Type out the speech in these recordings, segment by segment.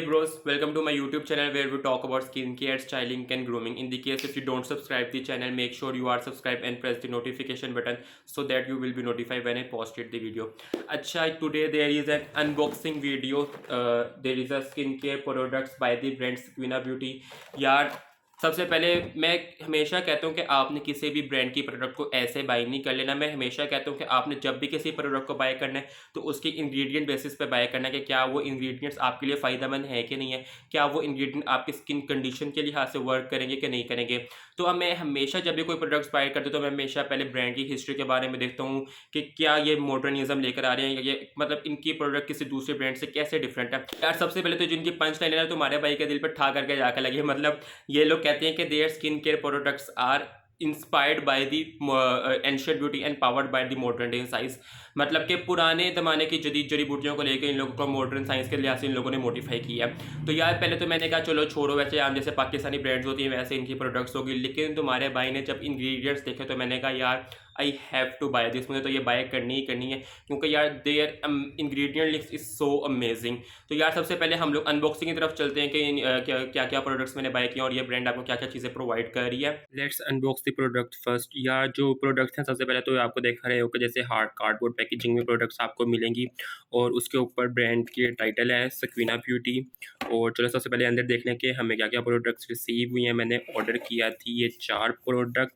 bros, welcome to my YouTube channel where we talk about skincare, styling and grooming. In the case if you don't subscribe the channel, make sure you are subscribed and press the notification button so that you will be notified when I posted the video. Acha, today there is an unboxing video. There is a skincare products by the brand Caquina Beauty. यार सबसे पहले मैं हमेशा कहता हूँ कि आपने किसी भी ब्रांड की प्रोडक्ट को ऐसे बाय नहीं कर लेना। मैं हमेशा कहता हूँ कि आपने जब भी किसी प्रोडक्ट को बाय करना है तो उसके इंग्रेडिएंट बेसिस पे बाय करना है कि क्या वो इंग्रेडिएंट्स आपके लिए फ़ायदेमंद है कि नहीं है, क्या वो इंग्रेडिएंट आपकी स्किन कंडीशन के लिहाज से वर्क करेंगे कि नहीं करेंगे। तो अब मैं हमेशा जब भी कोई प्रोडक्ट्स बाय करता हूँ तो मैं हमेशा पहले ब्रांड की हिस्ट्री के बारे में देखता हूँ कि क्या ये मॉडर्निज्म लेकर आ रहे हैं, ये मतलब इनकी प्रोडक्ट किसी दूसरे ब्रांड से कैसे डिफरेंट है। यार सबसे पहले तो जिनकी पंच लाइन है तुम्हारे भाई के दिल पर ठा करके जाकर लगी। मतलब ये लोग कहते हैं कि their skin care products are inspired by the ancient beauty and powered by the modern day science. मतलब कि पुराने ज़माने की जदीद जड़ी बूटियों को लेकर इन लोगों को मॉडर्न साइंस के लिहाज से इन लोगों ने मॉडिफाई किया है। तो यार पहले तो मैंने कहा चलो छोड़ो, वैसे आम जैसे पाकिस्तानी ब्रांड्स होती हैं वैसे इनकी प्रोडक्ट्स होगी, लेकिन तुम्हारे भाई ने जब इंग्रेडिएंट्स देखे तो मैंने कहा यार I have to buy this, मुझे तो ये बाय करनी ही करनी है क्योंकि यार their ingredient list is so amazing. तो यार सबसे पहले हम लोग अनबॉक्सिंग की तरफ चलते हैं कि क्या क्या प्रोडक्ट्स मैंने बाय किया और ये ब्रांड आपको क्या क्या चीज़ें प्रोवाइड कर रही है। Let's unbox the product first. यार जो प्रोडक्ट्स हैं सबसे पहले तो आपको देखा रहे हो कि जैसे हार्ड कार्डबोर्ड पैकेजिंग में प्रोडक्ट्स आपको मिलेंगी और उसके ऊपर ब्रांड की टाइटल है सकीना ब्यूटी। और चलो सबसे पहले अंदर देख लें कि हमें क्या क्या प्रोडक्ट्स रिसीव हुई हैं। मैंने ऑर्डर किया थी ये 4 प्रोडक्ट्स।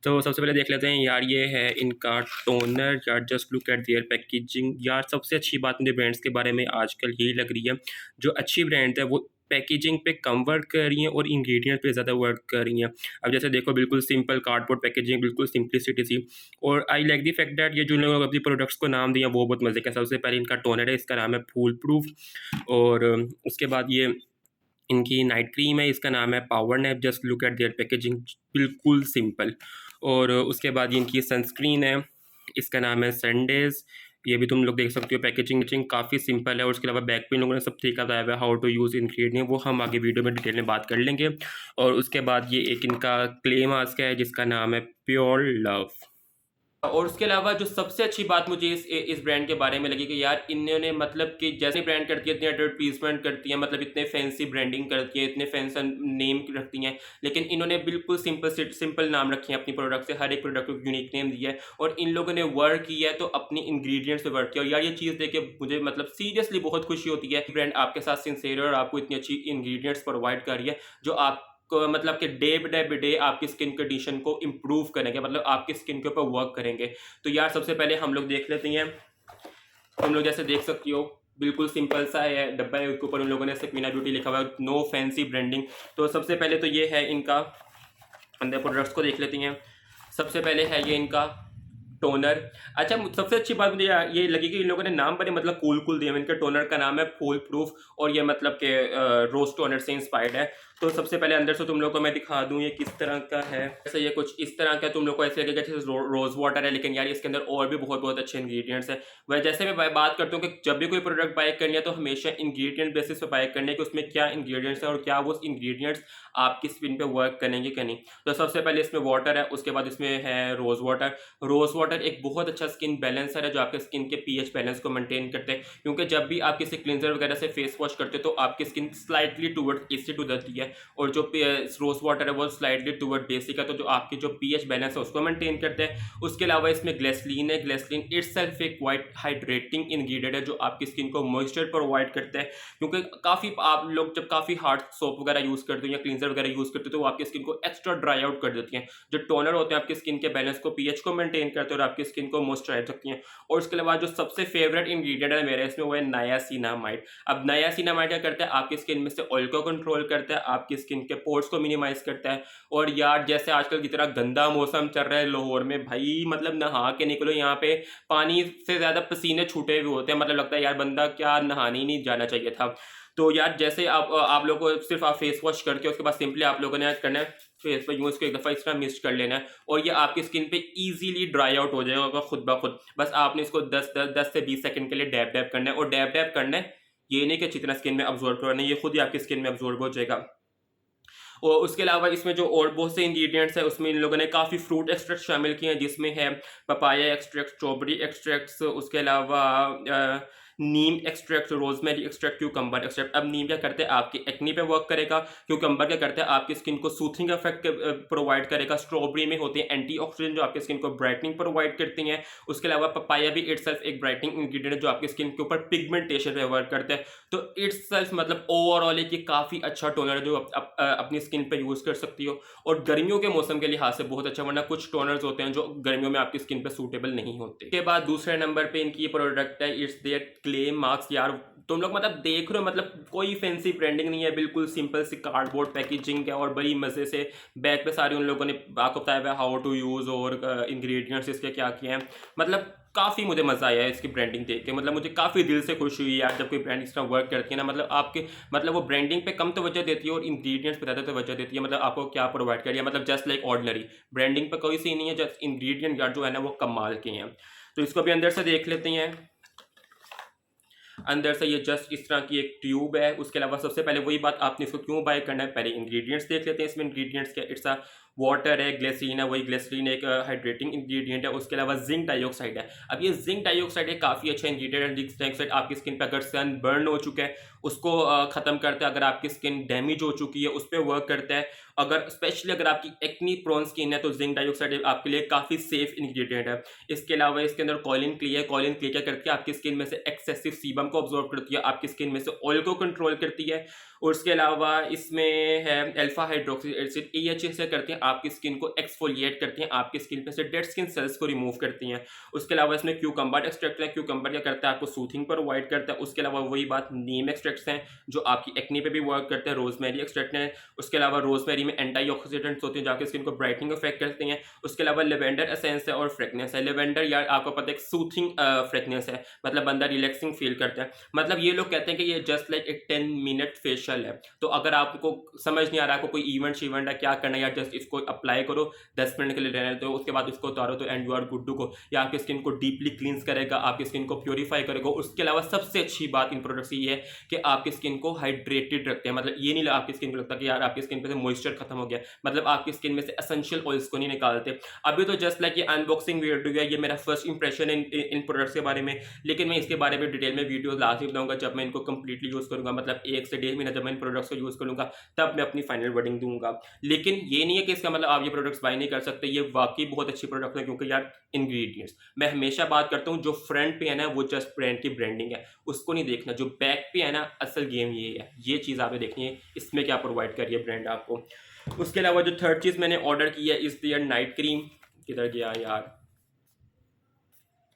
तो सबसे पहले देख लेते हैं यार, ये है इनका टोनर। यार just look at there packaging. यार सबसे अच्छी बात मुझे ब्रांड्स के बारे में आजकल यही लग रही है, जो अच्छी ब्रांड है वो पैकेजिंग पे कम वर्क कर रही हैं और इंग्रेडिएंट पे ज़्यादा वर्क कर रही हैं। अब जैसे देखो बिल्कुल सिंपल कार्डबोर्ड पैकेजिंग, बिल्कुल सिंप्लिसिटी सी। और I like the fact that ये जो लोग अपनी प्रोडक्ट्स को नाम दिए वो बहुत मज़े का। सबसे पहले इनका टोनर है, इसका नाम है फूल प्रूफ। और उसके बाद ये इनकी नाइट क्रीम है, इसका नाम है power nap. Just look at there packaging, बिल्कुल सिंपल। और उसके बाद ये इनकी सनस्क्रीन है, इसका नाम है संडेज। ये भी तुम लोग देख सकते हो, पैकेजिंग काफ़ी सिंपल है। और उसके अलावा बैक पे इन लोगों ने सब तरीका बताया हुआ है हाउ टू यूज़ इंग्रेडिएंट, वो हम आगे वीडियो में डिटेल में बात कर लेंगे। और उसके बाद ये एक इनका क्ले मास्क है जिसका नाम है प्योर लव। और उसके अलावा जो सबसे अच्छी बात मुझे इस ब्रांड के बारे में लगी कि यार इन्होंने मतलब कि जैसे ब्रांड करती है इतनी एडवर्टीजमेंट करती है, मतलब इतने फैंसी ब्रांडिंग करती है, इतने फैंसी नेम रखती हैं, लेकिन इन्होंने बिल्कुल सिंपल नाम रखे हैं अपनी प्रोडक्ट से। हर एक प्रोडक्ट को यूनिक नेम दिया है और इन लोगों ने वर्क किया है तो अपनी इंग्रेडिएंट्स पे वर्क किया। और यार ये चीज़ देख के मुझे मतलब सीरियसली बहुत खुशी होती है। ब्रांड आपके साथ सिंसियर है और आपको इतनी अच्छी इंग्रेडिएंट्स प्रोवाइड कर रही है जो आप मतलब कि डे बाय डे आपकी स्किन कंडीशन को इम्प्रूव करेंगे, मतलब आपकी स्किन के ऊपर वर्क करेंगे। तो यार सबसे पहले हम लोग देख लेते हैं। हम लोग जैसे देख सकती हो बिल्कुल सिंपल सा है डब्बा है, उसके ऊपर उन लोगों ने सकीना ब्यूटी लिखा हुआ है, नो फैंसी ब्रांडिंग। तो सबसे पहले तो ये है इनका, अंदर प्रोडक्ट्स को देख लेती हैं। सबसे पहले है ये इनका टोनर। अच्छा सबसे अच्छी बात मुझे ये लगी कि इन लोगों ने नाम बड़े मतलब कूल दिए। इनके टोनर का नाम है फूल प्रूफ और ये मतलब कि रोज टोनर से इंस्पायर्ड है। तो सबसे पहले अंदर से तुम लोग को मैं दिखा दूं ये किस तरह का है। जैसे ये कुछ इस तरह का तुम लोग को ऐसे लगेगा जैसे रोज वाटर है, लेकिन यार इसके अंदर और भी बहुत अच्छे इंग्रेडिएंट्स हैं। वह जैसे मैं बात करता हूँ कि जब भी कोई प्रोडक्ट बाय करनी है तो हमेशा इंग्रेडिएंट बेसिस पे बाय करने कि उसमें क्या इंग्रेडिएंट्स है और क्या वो इंग्रेडिएंट्स आपकी स्किन पे वर्क करेंगे कि नहीं। तो सबसे पहले इसमें वाटर है, उसके बाद इसमें है रोज वाटर। रोज वाटर एक बहुत अच्छा स्किन बैलेंसर है जो आपके स्किन के पीएच बैलेंस को मेंटेन करते हैं, क्योंकि जब भी आप किसी क्लिंजर वगैरह से फेस वॉश करते हो तो आपकी स्किन स्लाइटली टूवर्ड एसिड हो जाती है और जो रोज वाटर है वो स्लाइटली टूवर्ड बेसिक है, तो जो आपकी जो पीएच बैलेंस है उसको मेंटेन करते हैं। उसके अलावा इसमें ग्लिसरीन है। ग्लिसरीन इटसेल्फ एक वाइट हाइड्रेटिंग इंग्रेडिएंट है जो आपकी स्किन को मॉइस्चर प्रोवाइड करता है, क्योंकि काफ़ी आप लोग जब काफ़ी हार्ड सोप वगैरह यूज़ करते हो या क्लिंजर वगैरह यूज़ करते हो तो वो आपकी स्किन को एक्स्ट्रा ड्राई आउट कर देती हैं। जो टोनर होते हैं आपकी स्किन के बैलेंस को पीएच को मेंटेन करते हैं और आपकी स्किन को मॉइस्चराइज रखती हैं। और उसके अलावा जो सबसे फेवरेट इंग्रेडिएंट है मेरे इसमें वो है नायासिनामाइड। अब नायासिनामाइड क्या करता है, आपकी स्किन में से ऑयल को कंट्रोल करता है, आपकी स्किन के पोर्स को मिनिमाइज करता है। और यार जैसे आजकल की तरह गंदा मौसम चल रहा है लाहौर में, भाई मतलब नहा के निकलो, यहाँ पे पानी से ज़्यादा पसीने छूटे हुए होते हैं, मतलब लगता है यार बंदा क्या नहाने ही नहीं जाना चाहिए था। तो यार जैसे आप लोग को सिर्फ आप फेस वॉश करके उसके बाद सिंपली आप लोगों ने करना है फेस पे यूँ इसको एक दफ़ा इस तरह मिस्ट कर लेना है और ये आपकी स्किन पे इजीली ड्राई आउट हो जाएगा खुद ब खुद। बस आपने इसको 10 से 20 सेकंड के लिए डैब करना है और डैब करना है, ये नहीं कि अच्छी तरह स्किन में अब्जॉर्ब करना है, ये खुद ही आपकी स्किन में अब्जॉर्ब हो जाएगा। और उसके अलावा इसमें जो और बहुत से इंग्रेडिएंट्स हैं उसमें इन लोगों ने काफ़ी फ्रूट एक्सट्रैक्ट शामिल किए हैं, जिसमें है पपाया एक्सट्रैक्ट, स्ट्रॉबेरी एक्सट्रैक्ट्स, उसके अलावा neem extract, rosemary extract, cucumber extract. अब नीम क्या करते हैं, आपकी एक्नी पे वर्क करेगा। क्यूकम्बर क्या करते हैं, आपकी स्किन को सूथिंग इफेक्ट प्रोवाइड करेगा। स्ट्रॉबेरी में होते हैं एंटीऑक्सीडेंट जो आपकी स्किन को ब्राइटनिंग प्रोवाइड करती हैं। उसके अलावा पपाया भी इटसेल्फ एक ब्राइटनिंग इंग्रेडिएंट है जो आपकी स्किन के ऊपर पिगमेंटेशन पे वर्क करते हैं। तो इटसेल्फ मतलब ओवरऑल एक काफ़ी अच्छा टोनर है जो अपनी स्किन पे यूज़ कर सकती हो, और गर्मियों के मौसम के लिहाज से बहुत अच्छा, वरना कुछ टोनर्स होते हैं जो गर्मियों में आपकी स्किन पे सूटेबल नहीं होते। के बाद दूसरे नंबर पे इनकी ये प्रोडक्ट है, इट्स देयर क्ले मास्क। यार तुम लोग मतलब देख रहे हो, मतलब कोई फैंसी ब्रांडिंग नहीं है, बिल्कुल सिंपल सी कार्डबोर्ड पैकेजिंग है, और बड़ी मजे से बैक पे सारे उन लोगों ने आपको बताया हुआ हाउ टू यूज़ और इंग्रेडिएंट्स इसके क्या किए हैं। मतलब काफ़ी मुझे मज़ा आया है इसकी ब्रांडिंग देख के, मतलब मुझे काफ़ी दिल से खुश हुई यार जब कोई ब्रांड इस तरह वर्क करती है ना। मतलब आपके मतलब वो ब्रांडिंग पे कम तवज्जो देती है और इंग्रेडिएंट्स पे ज़्यादा तवज्जो देती है। मतलब आपको क्या प्रोवाइड कर रही है, मतलब जस्ट लाइक ऑर्डिनरी ब्रांडिंग पे कोई सी नहीं है, जस्ट इंग्रेडिएंट यार जो है ना वो कमाल के हैं। तो इसको भी अंदर से देख लेते हैं। अंदर से ये जस्ट इस तरह की एक ट्यूब है। उसके अलावा सबसे पहले वही बात, आपने इसको क्यों बाय करना है, पहले इंग्रेडिएंट्स देख लेते हैं। इसमें इंग्रेडिएंट्स क्या, इट्स अ वाटर है, ग्लिसरीन है, वही ग्लिसरीन एक हाइड्रेटिंग इंग्रेडिएंट है। उसके अलावा जिंक डाइऑक्साइड है। अब ये जिंक डाइऑक्साइड एक काफ़ी अच्छा इंग्रेडिएंट है। जिंक डाइऑक्साइड आपकी स्किन पर अगर सन बर्न हो चुका है उसको ख़त्म करता है। अगर आपकी स्किन डैमेज हो चुकी है उस पर वर्क करता है। अगर स्पेशली अगर आपकी एक्नी प्रोन स्किन है तो जिंक डाइऑक्साइड आपके लिए काफ़ी सेफ इंग्रेडिएंट है। इसके अलावा इसके अंदर कॉलिन क्ले है। कॉलिन क्ले क्या करती है, आपकी स्किन में से एक्सेसिव सीबम को ऑब्जॉर्व करती है, आपकी स्किन में से ऑयल को कंट्रोल करती है। और उसके अलावा इसमें है अल्फा हाइड्रोक्सी एसिड। AHA से करती हैं आपकी स्किन को एक्सफोलिएट करती हैं, आपकी स्किन पे से डेड स्किन सेल्स को रिमूव करती हैं। उसके अलावा इसमें क्यूकम्बर एक्सट्रैक्ट है। क्यूकम्बर क्या करता है, आपको सूथिंग पर प्रोवाइड करता है। उसके अलावा वही बात, नीम एक्सट्रैक्ट्स हैं जो आपकी एक्ने पे भी वर्क करते हैं। रोजमेरी एक्सट्रैक्ट है। उसके अलावा रोजमेरी में एंटीऑक्सीडेंट्स होते हैं जो आपकी स्किन को ब्राइटनिंग इफेक्ट करते हैं। उसके अलावा लेवेंडर एसेंस है और फ्रेगनेंस है। लेवेंडर यार आपको पता है एक सूथिंग फ्रेगनेंस है, मतलब बंदा रिलैक्सिंग फील करता है। मतलब ये लोग कहते हैं कि ये जस्ट लाइक एक 10 मिनट फेशियल है। तो अगर आपको समझ नहीं आ रहा, आपको कोई इवेंट शीवेंट है क्या करना है, या जस्ट इसको अप्लाई करो 10 मिनट के लिए रहने दो, उसके बाद इसको उतारो तो and you are good to go. या आपकी स्किन को डीपली क्लींस करेगा, आपकी स्किन को प्योरीफाई करेगा। उसके अलावा सबसे अच्छी बात इन प्रोडक्ट्स की ये है कि आपकी स्किन को हाइड्रेटेड रखते हैं। मतलब ये नहीं आपकी स्किन को लगता कि यार आपकी स्किन पे से मॉइस्चर खत्म हो गया, मतलब आपकी स्किन में से एसेंशियल ऑयल्स को नहीं निकालते। अभी तो जस्ट लाइक ये अनबॉक्सिंग वीडियो है, ये मेरा फर्स्ट इंप्रेशन इन प्रोडक्ट्स के बारे में, लेकिन मैं इसके बारे में डिटेल में वीडियो लास्ट में बनाऊंगा जब मैं इनको कंप्लीटली यूज़ करूंगा। मतलब 1 से 1.5 महीना जब मैं इन प्रोडक्ट्स को यूज़ करूंगा तब मैं अपनी फाइनल वर्डिंग दूंगा। लेकिन ये नहीं है कि इसका मतलब आप ये प्रोडक्ट्स बाय नहीं कर सकते, ये वाकई बहुत अच्छी प्रोडक्ट है। क्योंकि यार इंग्रेडिएंट्स, मैं हमेशा बात करता हूँ, जो फ्रंट पे है ना वो जस्ट ब्रांड की ब्रांडिंग है, उसको नहीं देखना। जो बैक पे है ना असल गेम ये है, ये चीज़ आपने देखनी है इसमें क्या प्रोवाइड कर रही है ब्रांड आपको। उसके अलावा जो थर्ड चीज़ मैंने ऑर्डर की है इस दियर नाइट क्रीम। किधर गया यार,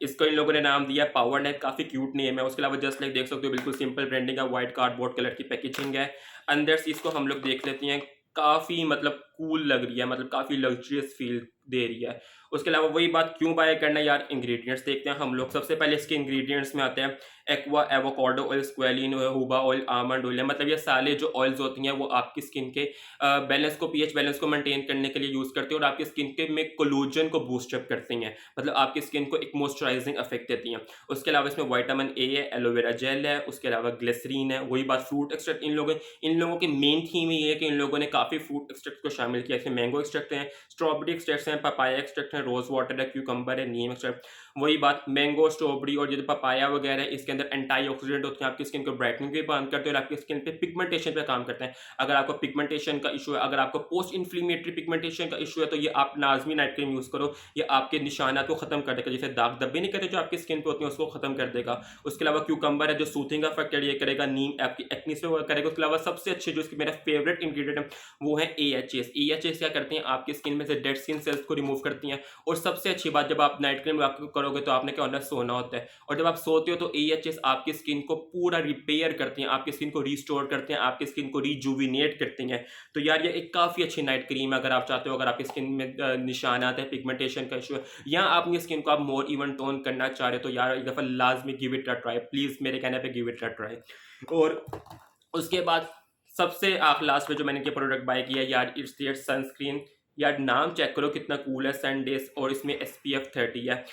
इसको इन लोगों ने नाम दिया पावर नेट, काफ़ी क्यूट नेम है। उसके अलावा जस्ट लाइक देख सकते हो बिल्कुल सिंपल ब्रांडिंग है, व्हाइट कार्डबोर्ड कलर की पैकेजिंग है। अंदर से इसको हम लोग देख लेते हैं, काफ़ी मतलब कूल लग रही है, मतलब काफ़ी लग्जरियस फील दे रही है। उसके अलावा वही बात, क्यों बाय करना है यार, इंग्रेडिएंट्स देखते हैं हम लोग। सबसे पहले इसके इंग्रेडिएंट्स में आते हैं एक्वा, एवोकाडो ऑयल, स्क्वेलिन, हुबा ऑयल, आमंड ऑयल है। मतलब ये सारे जो ऑयल्स होती हैं वो आपकी स्किन के बैलेंस को, पीएच बैलेंस को मेंटेन करने के लिए यूज़ करते हैं और आपकी स्किन के में कोलूजन को बूस्टअप करती हैं, मतलब आपकी स्किन को एक मॉइस्चराइजिंग इफेक्ट देती हैं। उसके अलावा इसमें विटामिन ए है, एलोवेरा जेल है, उसके अलावा ग्लिसरीन है। वही बात, फ्रूट एक्सट्रैक्ट, इन लोगों की मेन थीम ये है कि इन लोगों ने काफ़ी फ्रूट एक्सट्रैक्ट को शामिल किया। इसमें मैंगो एक्सट्रैक्ट हैं, स्ट्रॉबेरी एक्सट्रैक्ट हैं, पपाया एक्सट्रैक्ट है, रोज वाटर है, क्यूकम्बर है, नीम एक्सट्रैक्ट। वही बात, मैंगो, स्ट्रॉबेरी और जो पपाया वगैरह है इसके अंदर एंटीऑक्सीडेंट होते हैं, आपकी स्किन को ब्राइटनिंग भी बंद करते हैं और आपकी स्किन पे पिगमेंटेशन पे काम करते हैं। अगर आपको पिगमेंटेशन का इशू है, अगर आपको पोस्ट इन्फ्लेमेटरी पिगमेंटेशन का इशू है तो ये आप लाजमी नाइट क्रीम यूज़ करो। ये आपके निशानात को खत्म कर देगा, जैसे दाग धब्बे नहीं करते जो आपकी स्किन पे होते हैं उसको खत्म कर देगा। उसके अलावा क्यूकम्बर है जो सूथिंग का इफेक्ट ये करेगा, नीम आपकी एक्नी पे वर्क करेगा। उसके अलावा सबसे अच्छे जो मेरा फेवरेट इंग्रेडिएंट है वो है AHAs। AHAs क्या करते हैं, आपकी स्किन में से डेड स्किन सेल्स को रिमूव करती हैं। और सबसे अच्छी बात, जब आप नाइट क्रीम करोगे तो आपने क्या होना है, सोना होता है, और जब आप सोते हो तो AHAs आपकी स्किन को पूरा रिपेयर करती हैं, आपकी स्किन को रिस्टोर करते हैं, आपकी स्किन को रिजुविनेट करती हैं। तो यार ये एक काफ़ी अच्छी नाइट क्रीम है अगर आप चाहते हो, अगर आपकी स्किन में निशान आते हैं, पिगमेंटेशन का इशू है, या आप अपनी स्किन को आप मोर इवन टोन करना चाह रहे हो तो यार एक दफ़ा लाजमी give it a try, please मेरे कहने पे गिव इट अ ट्राई। और उसके बाद सबसे लास्ट में जो मैंने ये प्रोडक्ट बाय किया यार, इट्स देयर सनस्क्रीन। यार नाम चेक करो कितना कूल है, sundaze, और इसमें SPF 30 है।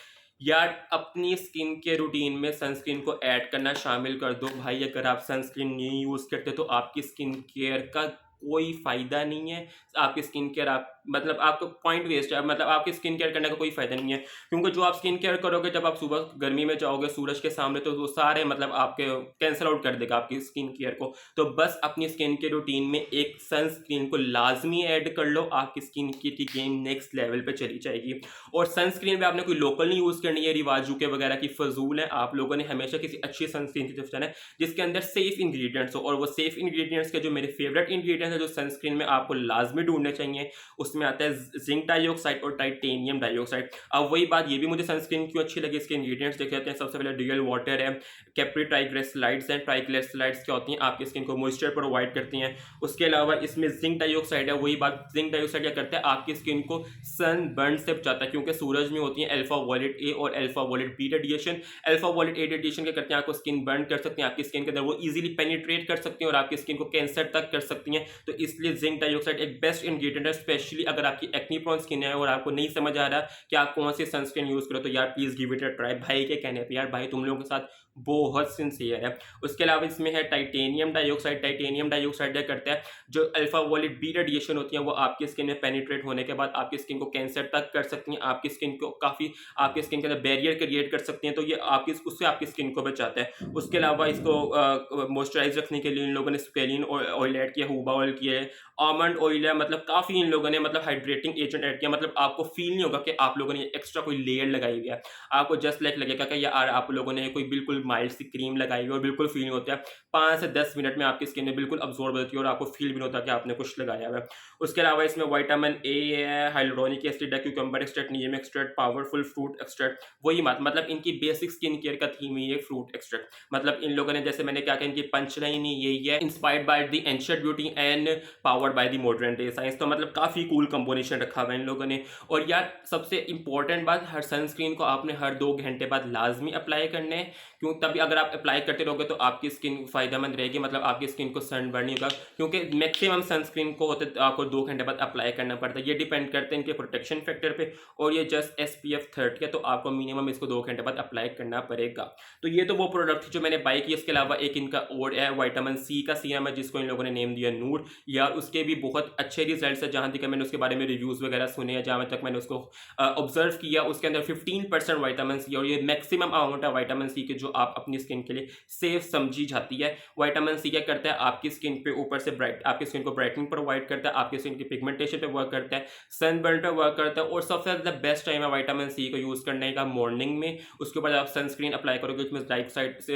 यार अपनी स्किन के रूटीन में सनस्क्रीन को ऐड करना शामिल कर दो भाई। अगर आप सनस्क्रीन नहीं यूज़ करते तो आपकी स्किन केयर का कोई फ़ायदा नहीं है। आपकी स्किन केयर आप मतलब आपको पॉइंट वेस्ट है, मतलब आपकी स्किन केयर करने का कोई फायदा नहीं है। क्योंकि जो आप स्किन केयर करोगे जब आप सुबह गर्मी में जाओगे सूरज के सामने, तो वो सारे मतलब आपके कैंसिल आउट कर देगा आपकी स्किन केयर को। तो बस अपनी स्किन के रूटीन में एक सनस्क्रीन को लाजमी ऐड कर लो, आपकी स्किन की गेम नेक्स्ट लेवल पे चली जाएगी। और सनस्क्रीन में आपने कोई लोकल नहीं यूज़ करनी है, रिवाजू के वगैरह की फजूल है। आप लोगों ने हमेशा किसी अच्छी सनस्क्रीन की तरफ जाना है जिसके अंदर सेफ इंग्रेडिएंट्स हो। और वो सेफ इंग्रेडिएंट्स के जो मेरे फेवरेट इंग्रेडिएंट्स है जो सनस्क्रीन में आपको लाजमी ढूंढने चाहिए, उसमें आता है जिंक डाइऑक्साइड और टाइटेनियम डाइऑक्साइड। अब वही बात, ये भी मुझे सनस्क्रीन क्यों अच्छी लगी, इसके इंग्रेडिएंट्स देख लेते हैं। सबसे पहले रियल वाटर है, कैप्री ट्राइग्लिसराइड्स हैं। ट्राइग्लिसराइड्स क्या होती हैं, आपकी स्किन को मॉइस्चर प्रोवाइड करती हैं। उसके अलावा इसमें जिंक डाइऑक्साइड है। वही बात, जिंक डाइऑक्साइड क्या करता है, आपकी स्किन को सन बर्न से बचाता है, क्योंकि सूरज में होती है अल्फा वॉलेट ए और alpha wallet B radiation. Alpha wallet A radiation क्या करते हैं, आपको स्किन बर्न कर सकते हैं, आपकी स्किन के अंदर वो इजीली पेनिट्रेट कर सकती हैं और आपकी स्किन को कैंसर तक कर सकती हैं। तो इसलिए जिंक डाइऑक्साइड एक बेस्ट इंग्रेडिएंट है, स्पेशली अगर आपकी एक्नी प्रोन स्किन है और आपको नहीं समझ आ रहा कि आप कौन सी सनस्क्रीन यूज करो, तो यार please give it a try. भाई के कहने पे यार, भाई तुम लोगों के साथ बहुत सिंसियर है। उसके अलावा इसमें है टाइटेनियम डाइऑक्साइड। टाइटेनियम डाइऑक्साइड क्या करता है, जो अल्फा वॉलेट बी रेडिएशन होती है वो आपकी स्किन में पेनिट्रेट होने के बाद आपकी स्किन को कैंसर तक कर सकती हैं, आपकी स्किन को काफ़ी आपकी स्किन के अंदर बैरियर क्रिएट कर सकती हैं। तो ये आपकी उससे आपकी स्किन को बचाता है। उसके अलावा इसको मॉइस्चराइज रखने के लिए इन लोगों ने स्पेलिन ऑयल ऐड किया, हुबा ऑयल किया है, आमंड ऑयल है, मतलब काफ़ी इन लोगों ने मतलब हाइड्रेटिंग एजेंट ऐड किया। मतलब आपको फील नहीं होगा कि आप लोगों ने एक्स्ट्रा कोई लेयर लगाई हुई है, आपको जस्ट लाइक लगेगा कि यार आप लोगों ने कोई बिल्कुल माइल्ड सी क्रीम लगाई हुई और बिल्कुल फील नहीं होता है। 5 से 10 मिनट में आपकी स्किन में बिल्कुल अब्जॉर्ब होती है और आपको फील भी नहीं होता कि आपने कुछ लगाया हुआ है। उसके अलावा इसमें विटामिन ए है, हाइलुरोनिक एसिड है, क्यूकम्बर एक्सट्रैक्ट, नीम एक्सट्रैक्ट, पावरफुल फ्रूट एक्सट्रैक्ट। वही बात, मतलब इनकी बेसिक स्किन केयर का थीम ही है फ्रूट एक्सट्रैक्ट। मतलब इन लोगों ने, जैसे मैंने क्या कहा, इनकी पंच लाइन ही यही है, inspired by the ancient beauty and powered by the modern day science. तो मतलब काफ़ी कूल कॉम्बिनेशन रखा हुआ है इन लोगों ने। और यार सबसे इंपॉर्टेंट बात, हर सनस्क्रीन को आपने हर 2 घंटे बाद लाजमी अप्लाई करने हैं। क्यों, तभी अगर आप अप्लाई करते रहोगे तो आपकी स्किन फायदेमंद रहेगी, मतलब आपकी स्किन को सन बर्न नहीं होगा। क्योंकि मैक्सिमम सनस्क्रीन को होते आपको 2 घंटे बाद अप्लाई करना पड़ता है, ये डिपेंड करते हैं इनके प्रोटेक्शन फैक्टर पे। और ये जस्ट SPF 30 है, तो आपको मिनिमम इसको 2 घंटे बाद अप्लाई करना पड़ेगा। तो ये तो वो प्रोडक्ट थी जो मैंने बाई की। इसके अलावा एक इनका और है विटामिन सी का सीरम है, जिसको इन लोगों ने नेम दिया नूर। यार उसके भी बहुत अच्छे रिजल्ट्स है, जहाँ तक मैंने उसके बारे में रिव्यूज़ वगैरह सुने हैं, जहाँ तक मैंने उसको ऑब्जर्व किया, उसके अंदर 15% विटामिन सी और ये मैक्सिमम अमाउंट है विटामिन सी के जो आप अपनी स्किन के लिए सेफ समझी जाती है। विटामिन सी क्या करता है, आपकी स्किन पे ऊपर से आपकी स्किन को ब्राइटनिंग प्रोवाइड करता है, आपकी स्किन की पिगमेंटेशन पे वर्क करता है, सनबर्न पे वर्क करता है। और सबसे ज़्यादा बेस्ट टाइम है विटामिन सी को यूज़ करने का मॉर्निंग में। उसके बाद आप सनस्क्रीन अप्लाई करोगे उसमें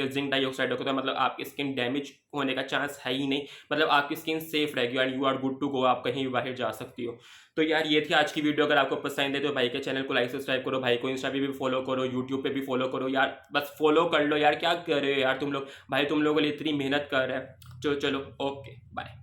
जिंक डाइऑक्साइड होता है, मतलब आपकी स्किन डैमेज होने का चांस है ही नहीं, मतलब आपकी स्किन सेफ रहेगी and you are good to go, आप कहीं भी बाहर जा सकती हो। तो यार ये थी आज की वीडियो। अगर आपको पसंद है तो भाई के चैनल को लाइक सब्सक्राइब करो, भाई को इंस्टा पे भी फॉलो करो, यूट्यूब पे भी फॉलो करो। यार बस फॉलो कर लो यार, क्या कर रहे हो यार तुम लोग, भाई तुम लोगों के लिए इतनी मेहनत कर रहे हैं। चलो ओके बाय।